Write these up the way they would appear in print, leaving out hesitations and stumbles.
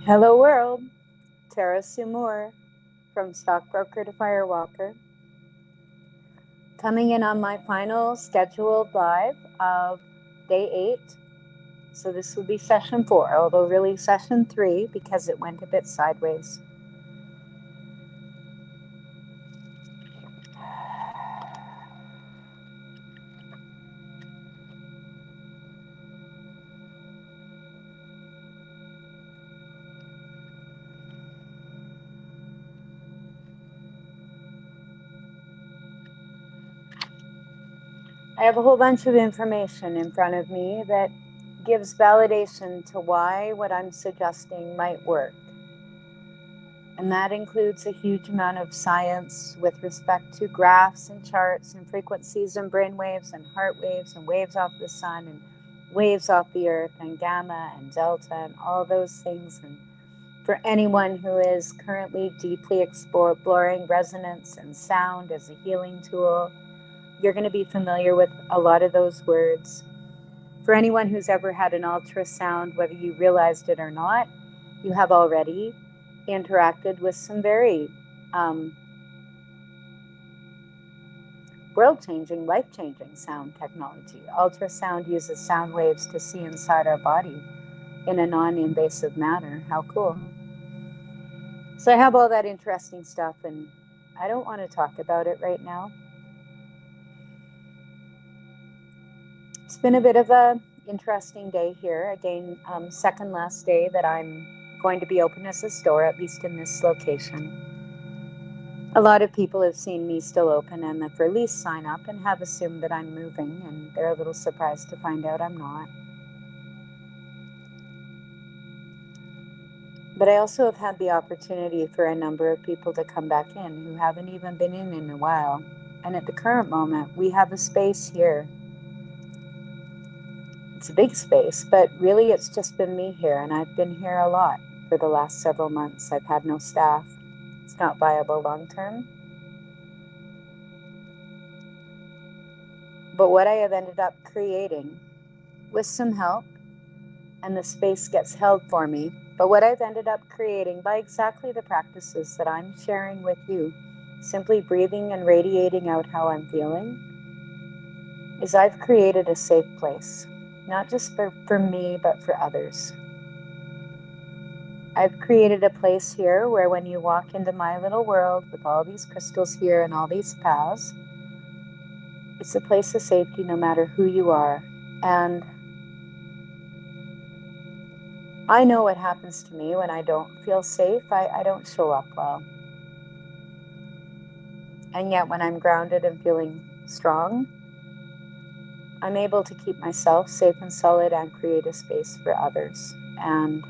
Hello world, Tara Sumur from Stockbroker to Firewalker, coming in on my final scheduled live of day 8. So this will be session 4, although really session 3 because it went a bit sideways. I have a whole bunch of information in front of me that gives validation to why what I'm suggesting might work. And that includes a huge amount of science with respect to graphs and charts and frequencies and brain waves and heart waves and waves off the sun and waves off the earth and gamma and delta and all those things. And for anyone who is currently deeply exploring resonance and sound as a healing tool, you're going to be familiar with a lot of those words. For anyone who's ever had an ultrasound, whether you realized it or not, you have already interacted with some very world-changing, life-changing sound technology. Ultrasound uses sound waves to see inside our body in a non-invasive manner. How cool. So I have all that interesting stuff, and I don't want to talk about it right now. It's been a bit of a interesting day here. Again, second last day that I'm going to be open as a store, at least in this location. A lot of people have seen me still open and the for lease sign up and have assumed that I'm moving, and they're a little surprised to find out I'm not. But I also have had the opportunity for a number of people to come back in who haven't even been in a while. And at the current moment, we have a space here. It's a big space, but really it's just been me here, and I've been here a lot for the last several months. I've had no staff. It's not viable long term. But what I have ended up creating with some help, and the space gets held for me, but what I've ended up creating by exactly the practices that I'm sharing with you, simply breathing and radiating out how I'm feeling, is I've created a safe place. Not just for me, but for others. I've created a place here where when you walk into my little world with all these crystals here and all these paths, it's a place of safety no matter who you are. And I know what happens to me when I don't feel safe. I don't show up well. And yet when I'm grounded and feeling strong, I'm able to keep myself safe and solid and create a space for others. And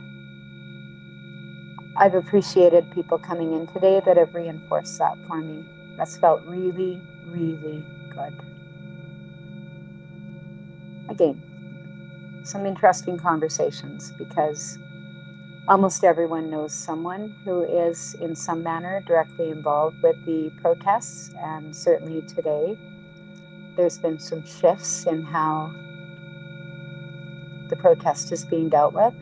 I've appreciated people coming in today that have reinforced that for me. That's felt really, really good. Again, some interesting conversations because almost everyone knows someone who is in some manner directly involved with the protests, and certainly today there's been some shifts in how the protest is being dealt with.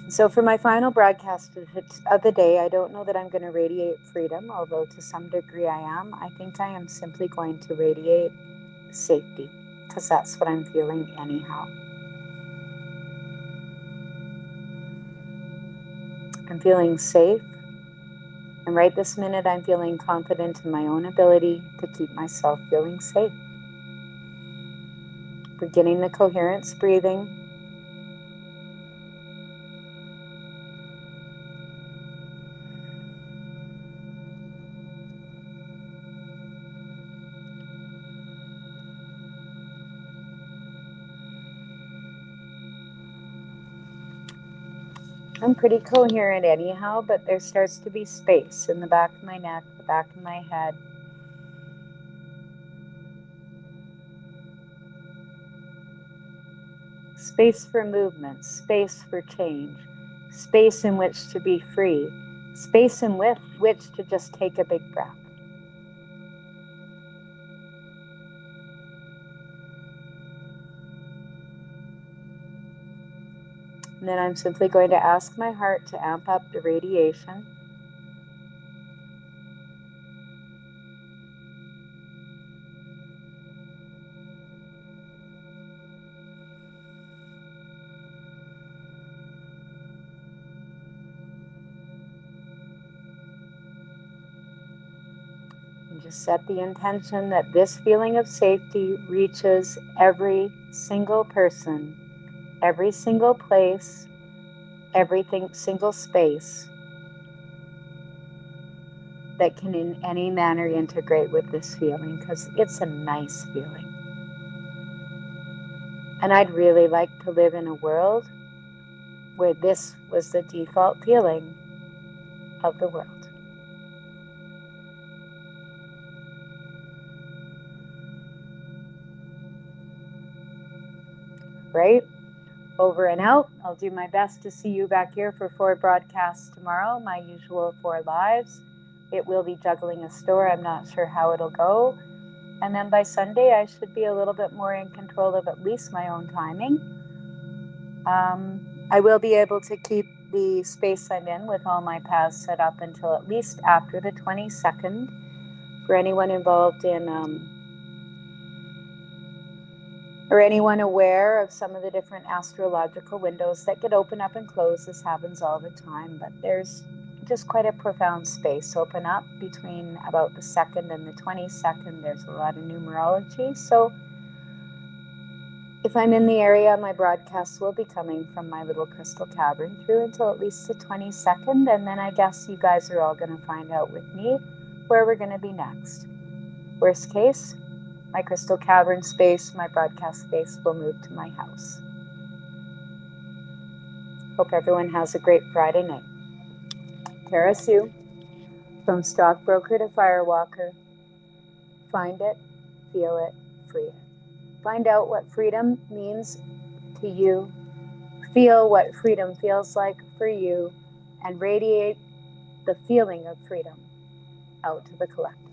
So for my final broadcast of the day, I don't know that I'm going to radiate freedom, although to some degree I am. I think I am simply going to radiate safety, because that's what I'm feeling anyhow. I'm feeling safe. And right this minute, I'm feeling confident in my own ability to keep myself feeling safe. Beginning the coherence breathing. I'm pretty coherent anyhow, but there starts to be space in the back of my neck, the back of my head. Space for movement, space for change, space in which to be free, space in which to just take a big breath. And then I'm simply going to ask my heart to amp up the radiation. And just set the intention that this feeling of safety reaches every single person, every single place, single space that can in any manner integrate with this feeling, because it's a nice feeling. And I'd really like to live in a world where this was the default feeling of the world. Right? Over and out. I'll do my best to see you back here for 4 broadcasts tomorrow, my usual 4 lives. It will be juggling a store. I'm not sure how it'll go. And then by Sunday, I should be a little bit more in control of at least my own timing. I will be able to keep the space I'm in with all my paths set up until at least after the 22nd. For anyone involved in or anyone aware of some of the different astrological windows that get open up and close, this happens all the time, but there's just quite a profound space open up between about the 2nd and the 22nd. There's a lot of numerology, so if I'm in the area, my broadcasts will be coming from my little crystal cavern through until at least the 22nd, and then I guess you guys are all going to find out with me where we're going to be next. Worst case, my crystal cavern space, my broadcast space will move to my house. Hope everyone has a great Friday night. Tara Sue, from stockbroker to firewalker. Find it, feel it, free it. Find out what freedom means to you. Feel what freedom feels like for you, and radiate the feeling of freedom out to the collective.